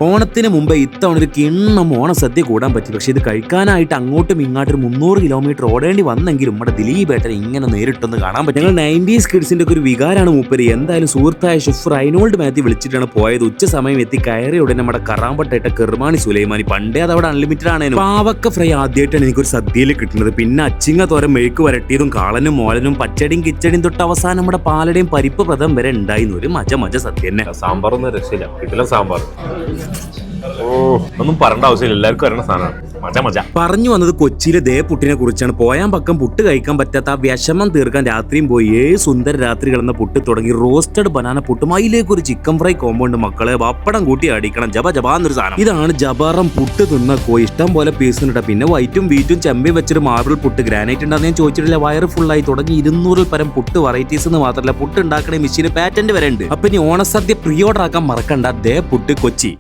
ഓണത്തിന് മുമ്പ് ഇത്തവണ ഒരു കിണ്ണം ഓണസദ്യ കൂടാൻ പറ്റി. പക്ഷെ ഇത് കഴിക്കാനായിട്ട് അങ്ങോട്ടും ഇങ്ങോട്ടും 300 കിലോമീറ്റർ ഓടേണ്ടി വന്നെങ്കിലും നമ്മുടെ ദിലീപ് ഏട്ടൻ ഇങ്ങനെ നേരിട്ടൊന്ന് കാണാൻ പറ്റും. ഞങ്ങൾ 90s കിഡ്സിന്റെ ഒക്കെ ഒരു വികാരമാണ് മൂപ്പര്. എന്തായാലും സുഹൃത്തായ ഷെഫ് റൈനോൾഡ് മാത്യു വിളിച്ചിട്ടാണ് പോയത്. ഉച്ച സമയം എത്തി കയറിയ ഉടനെ നമ്മുടെ കറാമ്പട്ടേട്ട കെർമാണി സുലൈമാനി. പണ്ടേ അത് അവിടെ അൺലിമിറ്റഡ് ആണേനും. പാവക്ക ഫ്രൈ ആദ്യമായിട്ടാണ് എനിക്കൊരു സദ്യയിൽ കിട്ടുന്നത്. പിന്നെ അച്ചിങ്ങ തോരൻ മെഴുക്ക് വരട്ടിയതും കാളനും മോലനും പച്ചടിയും കിച്ചടിയും തൊട്ട് അവസാനം നമ്മുടെ പാലടയും പരിപ്പ് പ്രഥം വരെ ഉണ്ടായിരുന്നു. ഒരു മജ സദ്യ തന്നെ. സാമ്പാറൊന്നും രക്ഷയില്ല, കിട്ടില്ല സാമ്പാർ. ഒന്നും പറയേണ്ട ആവശ്യമില്ല, എല്ലാവർക്കും അറിയണ സാധനമാണ്. പറഞ്ഞു വന്നത് കൊച്ചിയിലെ ദേപുട്ടിനെ കുറിച്ചാണ്. പോയാൻ പക്കം പുട്ട് കഴിക്കാൻ പറ്റാത്ത ആ വിഷമം തീർക്കാൻ രാത്രിയും പോയി 7 സുന്ദര രാത്രികൾ എന്ന പുട്ട് തുടങ്ങി. റോസ്റ്റഡ് ബനാന പുട്ടും അതിലേക്ക് ഒരു ചിക്കൻ ഫ്രൈ കോമ്പൗണ്ട്. മക്കളെ പപ്പടം കൂട്ടി അടിക്കണം. ജബാന്നൊരു സാധനം. ഇതാണ് ജബാറം പുട്ട് തിന്ന കോയി. ഇഷ്ടം പോലെ പീസ് ഉണ്ട്. പിന്നെ വൈറ്റും ബീറ്റും ചെമ്പി വെച്ചൊരു മാർബിൾ പുട്ട്. ഗ്രാനൈറ്റ് ഉണ്ടാകുന്ന ഞാൻ ചോദിച്ചിട്ടില്ല. വയറ് ഫുള്ളായി തുടങ്ങി. 200 പരം പുട്ട് വെറൈറ്റീസ് എന്ന് മാത്രമല്ല പുട്ട് ഉണ്ടാക്കണ മെഷീന് പാറ്റന്റ് വരെ ഉണ്ട്. അപ്പൊ ഇനി ഓണസദ്യ പ്രീ ഓർഡർ ആക്കാൻ മറക്കണ്ട. ദേ പുട്ട് കൊച്ചി.